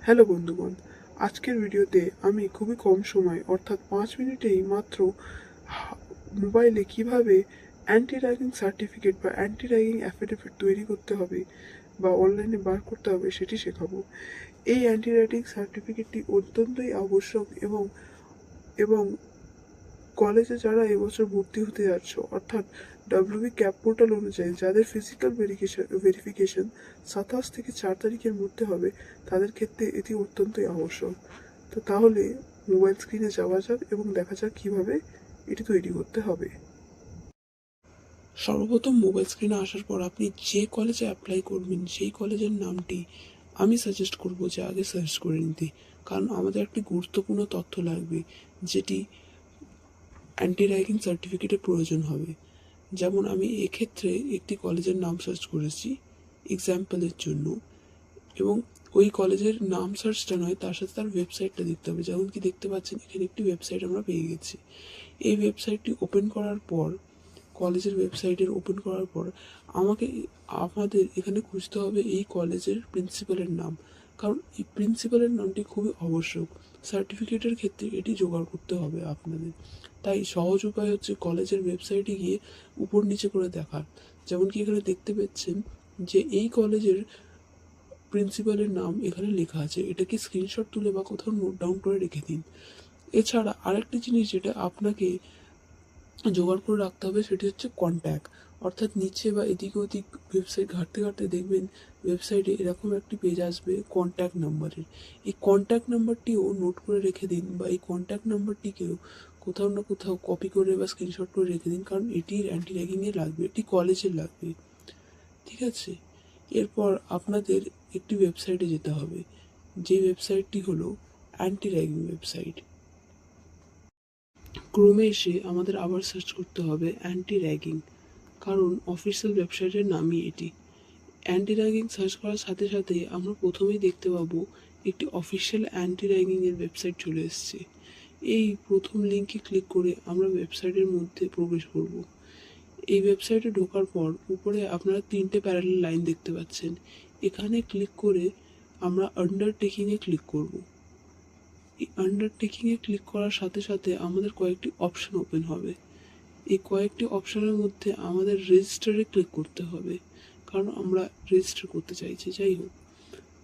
Hello বন্ধুগণ, আজকের ভিডিওতে আমি খুবই কম সময় অর্থাৎ 5 মিনিটেই মাত্র মোবাইলে কিভাবে অ্যান্টি র্যাগিং সার্টিফিকেট বা অ্যান্টি র্যাগিং অ্যাফিডেভিট তৈরি করতে হবে বা অনলাইনে বার করতে হবে সেটি শেখাবো। এই অ্যান্টি র্যাগিং সার্টিফিকেটটি অত্যন্তই আবশ্যক এবং এবং কলেজে যারা এবছর ভর্তি হতে যাচ্ছ অর্থাৎ ডাব্লিউবি ক্যাপ পোর্টাল অনুযায়ী যাদের ফিজিক্যাল ভেরিফিকেশন 27 থেকে 4 তারিখের মধ্যে হবে তাদের ক্ষেত্রে এটি অত্যন্তই আবশ্যক। তো তাহলে মোবাইল স্ক্রিনে যাওয়া যাক এবং দেখা যাক কীভাবে এটি তৈরি করতে হবে। সর্বপ্রথম মোবাইল স্ক্রিনে আসার পর আপনি যে কলেজে অ্যাপ্লাই করবেন সেই কলেজের নামটি আমি সাজেস্ট করব যে আগে সার্চ করে নিতে, কারণ আমাদের একটি গুরুত্বপূর্ণ তথ্য লাগবে যেটি অ্যান্টি র্যাগিং সার্টিফিকেটের প্রয়োজন হবে। যেমন আমি এক্ষেত্রে একটি কলেজের নাম সার্চ করেছি এক্সাম্পলের জন্য, এবং ওই কলেজের নাম সার্চটা নয়, তার সাথে তার ওয়েবসাইটটা দেখতে হবে। যেমন কি দেখতে পাচ্ছেন এখানে একটি ওয়েবসাইট আমরা পেয়ে গেছি। এই ওয়েবসাইটটি ওপেন করার পর, কলেজের ওয়েবসাইটের ওপেন করার পর আমাদের এখানে খুঁজতে হবে এই কলেজের প্রিন্সিপালের নাম, কারণ এই প্রিন্সিপালের নামটি খুবই আবশ্যক। সার্টিফিকেটের ক্ষেত্রে এটি জোগাড় করতে হবে আপনাদের। তাই সহজ উপায় হচ্ছে কলেজের ওয়েবসাইটে গিয়ে উপর নিচে করে দেখার। যেমন কি এখানে দেখতে পাচ্ছেন যে এই কলেজের প্রিন্সিপালের নাম এখানে লেখা আছে, এটাকে স্ক্রিনশট তুলে বা কোথাও নোট ডাউন করে রেখে দিন। এছাড়া আরেকটি জিনিস যেটা আপনাকে জোগাড় করে রাখতে হবে সেটি হচ্ছে কন্ট্যাক্ট, অর্থাৎ নিচে বা এদিকে ওদিক ওয়েবসাইট ঘাঁটতে ঘাঁটতে দেখবেন ওয়েবসাইটে এরকম একটি পেজ আসবে কন্ট্যাক্ট নাম্বারের। এই কন্ট্যাক্ট নাম্বারটিও নোট করে রেখে দিন, বা এই কন্ট্যাক্ট নাম্বারটিকেও কোথাও না কোথাও কপি করে বা স্ক্রিনশট করে রেখে দিন, কারণ এটির অ্যান্টি র্যাগিংয়ে লাগবে, এটি কলেজের লাগবে। ঠিক আছে, এরপর আপনাদের একটি ওয়েবসাইটে যেতে হবে, যে ওয়েবসাইটটি হলো অ্যান্টি র্যাগিং ওয়েবসাইট। ক্রোমে এসে আমাদের আবার সার্চ করতে হবে অ্যান্টি র্যাগিং, কারণ অফিসিয়াল ওয়েবসাইটের নামই এটি। অ্যান্টি র্যাগিং সার্চ করার সাথে সাথে আমরা প্রথমেই দেখতে পাবো একটি অফিসিয়াল অ্যান্টি র্যাগিংয়ের ওয়েবসাইট চলে এসছে। এই প্রথম লিঙ্কে ক্লিক করে আমরা ওয়েবসাইটের মধ্যে প্রবেশ করব। এই ওয়েবসাইটে ঢোকার পর উপরে আপনারা 3টে প্যারালাল লাইন দেখতে পাচ্ছেন। এখানে ক্লিক করে আমরা আন্ডারটেকিংয়ে ক্লিক করব। এই আন্ডারটেকিংয়ে ক্লিক করার সাথে সাথে আমাদের কয়েকটি অপশান ওপেন হবে। এই কয়েকটি অপশানের মধ্যে আমাদের রেজিস্টারে ক্লিক করতে হবে, কারণ আমরা রেজিস্টার করতে চাইছি। যাই হোক,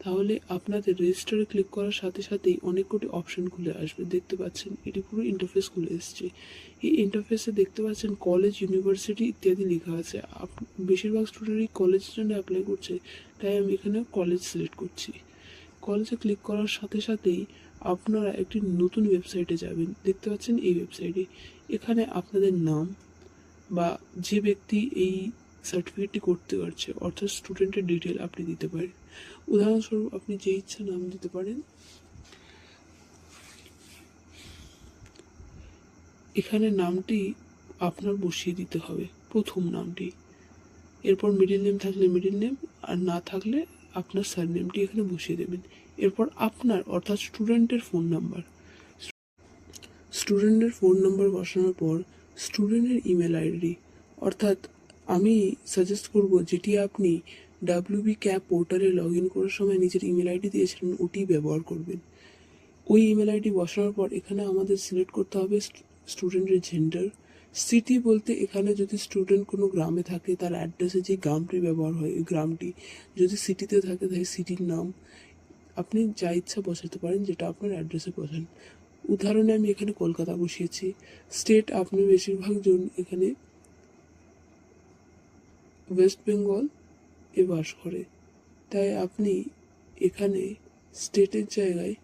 তাহলে আপনাদের রেজিস্টারে ক্লিক করার সাথে সাথেই অনেক কটি অপশান খুলে আসবে। দেখতে পাচ্ছেন এটি পুরো ইন্টারফেস খুলে এসছে। এই ইন্টারফেসে দেখতে পাচ্ছেন কলেজ, ইউনিভার্সিটি ইত্যাদি লেখা আছে। বেশিরভাগ স্টুডেন্টই কলেজের জন্য অ্যাপ্লাই করছে, তাই আমি এখানে কলেজ সিলেক্ট করছি। কলেজে ক্লিক করার সাথে সাথেই আপনারা একটি নতুন ওয়েবসাইটে যাবেন। দেখতে পাচ্ছেন এই ওয়েবসাইটে, এখানে আপনাদের নাম বা যে ব্যক্তি এই সার্টিফিকেটটি করতে পারছে অর্থাৎ স্টুডেন্টের ডিটেল আপনি দিতে পারেন। উদাহরণস্বরূপ আপনি যে ইচ্ছা নাম দিতে পারেন। এখানে নামটি আপনার বসিয়ে দিতে হবে, প্রথম নামটি। এরপর মিডিল নেম থাকলে মিডিল নেম, আর না থাকলে আপনার সারনেমটি এখানে বসিয়ে দেবেন। এরপর আপনার অর্থাৎ স্টুডেন্টের ফোন নাম্বার বসানোর পর স্টুডেন্টের ইমেল আইডি, অর্থাৎ আমি সাজেস্ট করব যেটি আপনি ডাব্লিউবি ক্যাপ পোর্টালে লগ ইন করার সময় নিজের ইমেল আইডি দিয়েছিলেন ওটি ব্যবহার করবেন। ওই ইমেল আইডি বসানোর পর এখানে আমাদের সিলেক্ট করতে হবে স্টুডেন্টের জেন্ডার। সিটি বলতে এখানে যদি স্টুডেন্ট কোনো গ্রামে থাকে তার অ্যাড্রেসে যে গ্রামটি ব্যবহার হয় ওই গ্রামটি, যদি সিটিতে থাকে তাহলে সিটির নাম। আপনি যা ইচ্ছা বসাতে পারেন, যেটা আপনার অ্যাড্রেসে বসান। উদাহরণে আমি এখানে কলকাতা বসিয়েছি। স্টেট আপনি বেশিরভাগ জন এখানে ওয়েস্ট বেঙ্গল এ বাস করে, তাই আপনি এখানে স্টেটের জায়গায়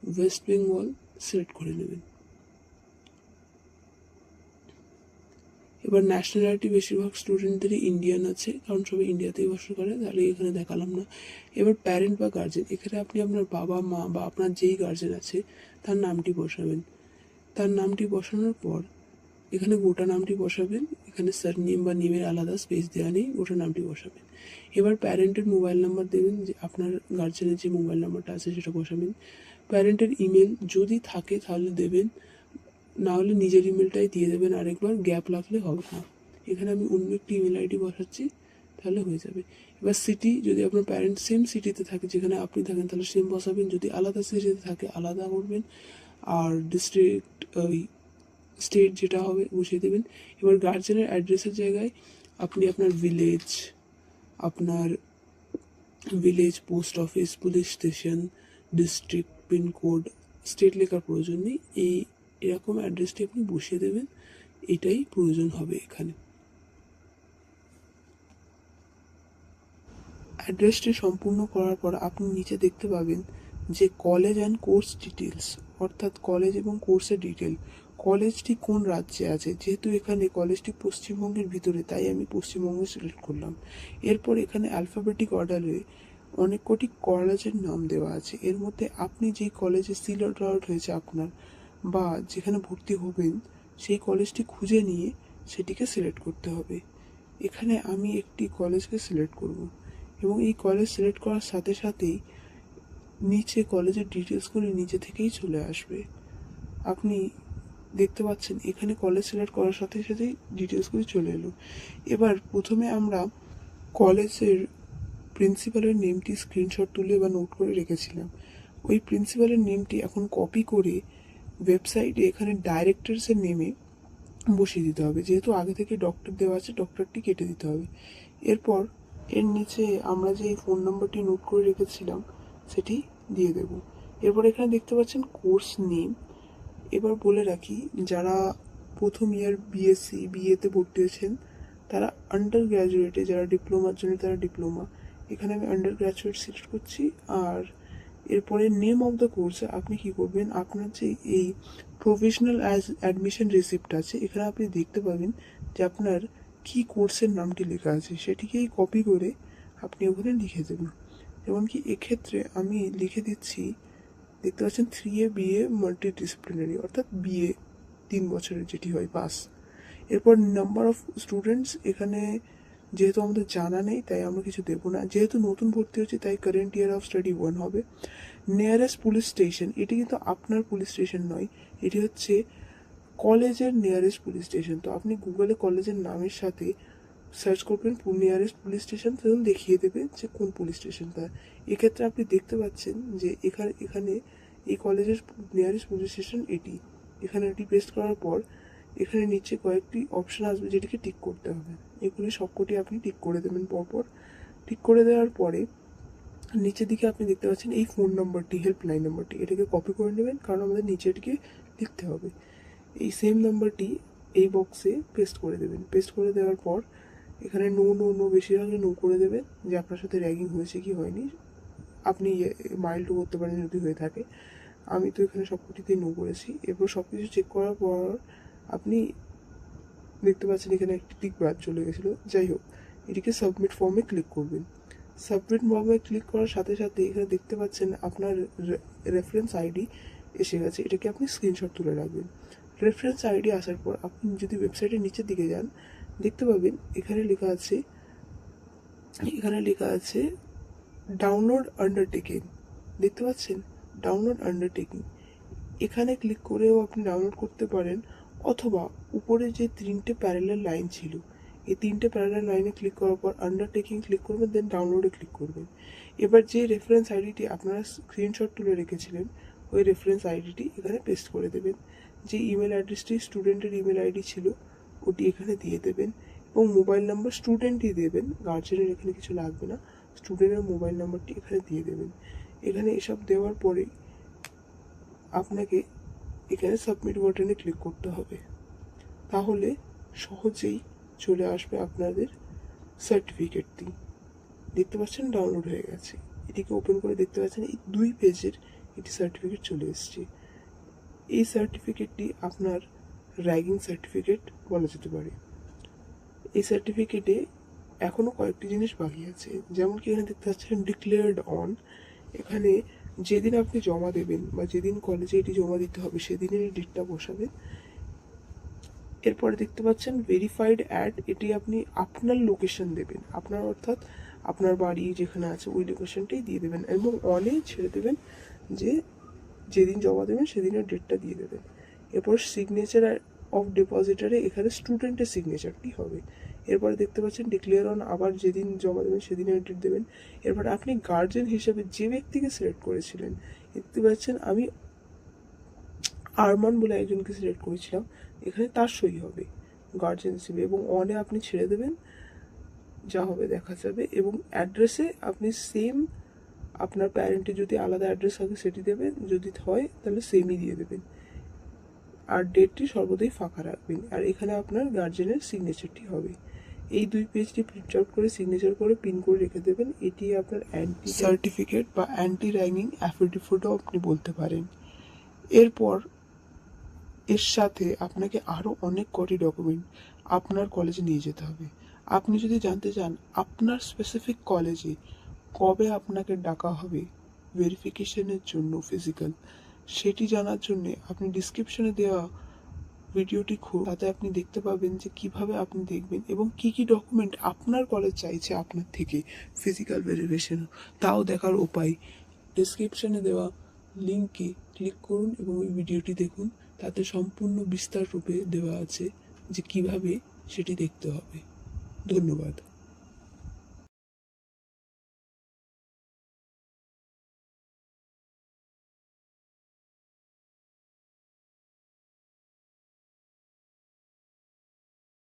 ওয়েস্ট বেঙ্গল সিলেক্ট করে নেবেন। এবার ন্যাশনালিটি বেশিরভাগ স্টুডেন্টদেরই ইন্ডিয়ান আছে, কারণ সবাই ইন্ডিয়াতেই বাস করে, তাহলে এখানে দেখালাম না। এবার প্যারেন্ট বা গার্জেন, এখানে আপনি আপনার বাবা মা বা আপনার যেই গার্জেন আছে তার নামটি বসাবেন। তার নামটি বসানোর পর এখানে গোটা নামটি বসাবেন। এখানে সারনেম বা নেমের আলাদা স্পেস দেওয়া নেই, গোটা নামটি বসাবেন। এবার প্যারেন্টের মোবাইল নাম্বার দেবেন, যে আপনার গার্জেনের যে মোবাইল নাম্বারটা আছে সেটা বসাবেন। প্যারেন্টের ইমেল যদি থাকে তাহলে দেবেন, না হলে নিজের ইমেলটাই দিয়ে দেবেন আরেকবার, গ্যাপ লাগলে হবে না। এখানে আমি অন্য একটি ইমেল আইডি বসাচ্ছি, তাহলে হয়ে যাবে। এবার সিটি, যদি আপনার প্যারেন্টস সেম সিটিতে থাকে যেখানে আপনি থাকেন তাহলে সেম বসাবেন, যদি আলাদা সিটিতে থাকে আলাদা করবেন। আর ডিস্ট্রিক্ট, ওই স্টেট যেটা হবে বসিয়ে দেবেন। এবার গার্জেনের অ্যাড্রেসের জায়গায় আপনি আপনার village, post office, police station, district, pincode, state লেখার প্রয়োজন নেই। এরকম অ্যাড্রেসটি আপনি বসিয়ে দেবেন, এটাই প্রয়োজন হবে এখানে। অ্যাড্রেসটি সম্পূর্ণ করার পর আপনি নিচে দেখতে পাবেন যে কলেজ অ্যান্ড কোর্স ডিটেলস, অর্থাৎ কলেজ এবং কোর্সের ডিটেল। কলেজটি কোন রাজ্যে আছে, যেহেতু এখানে কলেজটি পশ্চিমবঙ্গের ভিতরে তাই আমি পশ্চিমবঙ্গ সিলেক্ট করলাম। এরপর এখানে অ্যালফাবেটিক অর্ডারে অনেক কটি কলেজের নাম দেওয়া আছে। এর মধ্যে আপনি যেই কলেজে সিলেক্ট আউট হয়েছে আপনার বা যেখানে ভর্তি হবেন সেই কলেজটি খুঁজে নিয়ে সেটিকে সিলেক্ট করতে হবে। এখানে আমি একটি কলেজকে সিলেক্ট করব এবং এই কলেজ সিলেক্ট করার সাথে সাথেই নিচে কলেজের ডিটেলসগুলি নিচে থেকেই চলে আসবে। আপনি দেখতে পাচ্ছেন এখানে কলেজ সিলেক্ট করার সাথে সাথেই ডিটেলসগুলি চলে এলো। এবার প্রথমে আমরা কলেজের প্রিন্সিপালের নেমটি স্ক্রিনশট তুলে বা নোট করে রেখেছিলাম। ওই প্রিন্সিপালের নেমটি এখন কপি করে ওয়েবসাইটে এখানে ডাইরেক্টরসের নেমে বসিয়ে দিতে হবে। যেহেতু আগে থেকে ডক্টর দেওয়া আছে, ডক্টরটি কেটে দিতে হবে। এরপর এর নিচে আমরা যে ফোন নম্বরটি নোট করে রেখেছিলাম সেটি দিয়ে দেব। এরপর এখানে দেখতে পাচ্ছেন কোর্স নেম। এবার বলে রাখি, যারা প্রথম ইয়ার বিএসসি বিএতে ভর্তি হয়েছেন তারা আন্ডার গ্র্যাজুয়েটে, যারা ডিপ্লোমার জন্য তারা ডিপ্লোমা, এখানে আমি আন্ডার গ্র্যাজুয়েট সিলেক্ট করছি। আর এরপরে নেম অফ দ্য কোর্সে আপনি কি করবেন, আপনার যে এই প্রফেশনাল অ্যাডমিশন রিসিপ্ট আছে এখানে আপনি দেখতে পাবেন যে আপনার কি কোর্সের নামটি লেখা আছে, সেটিকেই কপি করে আপনি ওখানে লিখে দেবেন। যেমনকি এক্ষেত্রে আমি লিখে দিচ্ছি, দেখতে পাচ্ছেন 3A BA মাল্টিডিসিপ্লিনারি, অর্থাৎ বিএ 3 বছরের যেটি হয় পাস। এরপর নাম্বার অফ স্টুডেন্টস, এখানে যেহেতু আমাদের জানা নেই তাই আমরা কিছু দেবো না, যেহেতু নতুন ভর্তি হচ্ছে তাই কারেন্ট ইয়ার অফ স্টাডি 1 হবে। নিয়ারেস্ট পুলিশ স্টেশন, এটি কিন্তু আপনার পুলিশ স্টেশন নয়, এটি হচ্ছে কলেজের নিয়ারেস্ট পুলিশ স্টেশন। তো আপনি গুগলে কলেজের নামের সাথে সার্চ করবেন নিয়ারেস্ট পুলিশ স্টেশন, তখন দেখিয়ে দেবে যে কোন পুলিশ স্টেশনটা। এক্ষেত্রে আপনি দেখতে পাচ্ছেন যে এখানে এই কলেজের নিয়ারেস্ট পুলিশ স্টেশন এটি। এখানে এটি পেস্ট করার পর এখানে নিচে কয়েকটি অপশান আসবে যেটিকে টিক করতে হবে। এগুলি সবকটি আপনি টিক করে দেবেন পরপর। টিক করে দেওয়ার পরে নিচের দিকে আপনি দেখতে পাচ্ছেন এই ফোন নম্বরটি, হেল্পলাইন নম্বরটি, এটাকে কপি করে নেবেন কারণ আমাদের নিচে এটিকে লিখতে হবে। এই সেম নাম্বারটি এই বক্সে পেস্ট করে দেবেন। পেস্ট করে দেওয়ার পর এখানে নো নো নো, বেশিরভাগ নো করে দেবেন যে আপনার সাথে র্যাগিং হয়েছে কি হয়নি। আপনি মাইল্ডও করতে পারেন যদি হয়ে থাকে। আমি তো এখানে সবকটিতেই নো করেছি। এরপর সব কিছু চেক করার পর আপনি দেখতে পাচ্ছেন এখানে একটি টিক বাদ চলে গেছিলো। যাই হোক, এটিকে সাবমিট ফর্মে ক্লিক করবেন। সাবমিট ফর্মে ক্লিক করার সাথে সাথে এখানে দেখতে পাচ্ছেন আপনার রেফারেন্স আইডি এসে গেছে। এটাকে আপনি স্ক্রিনশট তুলে রাখবেন। রেফারেন্স আইডি আসার পর আপনি যদি ওয়েবসাইটের নিচের দিকে যান দেখতে পাবেন এখানে লেখা আছে ডাউনলোড আন্ডারটেকিং। দেখতে পাচ্ছেন ডাউনলোড আন্ডারটেকিং, এখানে ক্লিক করেও আপনি ডাউনলোড করতে পারেন, অথবা উপরে যে 3টে প্যারালাল লাইন ছিল এই 3টে প্যারালাল লাইনে ক্লিক করার পর আন্ডারটেকিং ক্লিক করবেন, দেন ডাউনলোডে ক্লিক করবেন। এবার যে রেফারেন্স আইডিটি আপনারা স্ক্রিনশট তুলে রেখেছিলেন ওই রেফারেন্স আইডিটি এখানে পেস্ট করে দেবেন। যে ইমেল অ্যাড্রেসটি স্টুডেন্টের ইমেল আইডি ছিল ওটি এখানে দিয়ে দেবেন এবং মোবাইল নাম্বার স্টুডেন্টই দেবেন, গার্জেনের এখানে কিছু লাগবে না। স্টুডেন্টের মোবাইল নাম্বারটি এখানে দিয়ে দেবেন। এখানে এসব দেওয়ার পরে আপনাকে এখানে সাবমিট বাটনে ক্লিক করতে হবে। তাহলে সহজেই চলে আসবে আপনাদের সার্টিফিকেটটি। দেখতে পাচ্ছেন ডাউনলোড হয়ে গেছে। এটিকে ওপেন করে দেখতে পাচ্ছেন এই 2 পেজের এটি সার্টিফিকেট চলে এসেছে। এই সার্টিফিকেটটি আপনার র্যাগিং সার্টিফিকেট বলা যেতে পারে। এই সার্টিফিকেটে এখনও কয়েকটি জিনিস বাকি আছে, যেমন কি এখানে দেখতে পাচ্ছেন ডিক্লেয়ার্ড অন। এখানে যেদিন আপনি জমা দেবেন বা যেদিন কলেজে এটি জমা দিতে হবে সেদিনের এই ডেটটা বসাবেন। এরপরে দেখতে পাচ্ছেন ভেরিফাইড অ্যাড, এটি আপনি আপনার লোকেশন দেবেন, আপনার অর্থাৎ আপনার বাড়ি যেখানে আছে ওই লোকেশনটাই দিয়ে দেবেন এবং অনে ছেড়ে দেবেন যে যেদিন জমা দেবেন সেদিনের ডেটটা দিয়ে দেবেন। এরপর সিগনেচার অফ ডিপোজিটারে এখানে স্টুডেন্টের সিগনেচারটি হবে। এরপরে দেখতে পাচ্ছেন ডিক্লেয়ার অন, আবার যেদিন জমা দেবেন সেদিনে ডেট দেবেন। এরপরে আপনি গার্জেন হিসেবে যে ব্যক্তিকে সিলেক্ট করেছিলেন, দেখতে পাচ্ছেন আমি আরমান বলে একজনকে সিলেক্ট করেছিলাম, এখানে তার সই হবে গার্জেন হিসেবে, এবং অনে আপনি ছেড়ে দেবেন, যা হবে দেখা যাবে। এবং অ্যাড্রেসে আপনি সেম, আপনার প্যারেন্টের যদি আলাদা অ্যাড্রেস থাকে সেটি দেবেন, যদি হয় তাহলে সেমই দিয়ে দেবেন, আর ডেটটি সর্বদাই ফাঁকা রাখবেন। আর এখানে আপনার গার্জেনের সিগনেচারটি হবে। এই 2 পেজটি প্রিন্ট আউট করে সিগনেচার করে পিন করে রেখে দেবেন। এটি আপনার অ্যান্টি সার্টিফিকেট বা অ্যান্টি র্যাগিং অ্যাফিডেভিটও আপনি বলতে পারেন। এরপর এর সাথে আপনাকে আরও অনেক কটি ডকুমেন্ট আপনার কলেজে নিয়ে যেতে হবে। আপনি যদি জানতে চান আপনার স্পেসিফিক কলেজে কবে আপনাকে ডাকা হবে ভেরিফিকেশনের জন্য ফিজিক্যাল, সেটি জানার জন্যে আপনি ডিসক্রিপশনে দেওয়া ভিডিওটি তাতে আপনি দেখতে পাবেন যে কিভাবে আপনি দেখবেন এবং কি কি ডকুমেন্ট আপনার কলেজ চাইছে আপনার থেকে ফিজিক্যাল ভেরিফিকেশন, তাও দেখার উপায় ডিসক্রিপশনে দেওয়া লিঙ্কে ক্লিক করুন এবং ওই ভিডিওটি দেখুন। তাতে সম্পূর্ণ বিস্তার রূপে দেওয়া আছে যে কিভাবে সেটি দেখতে হবে। ধন্যবাদ।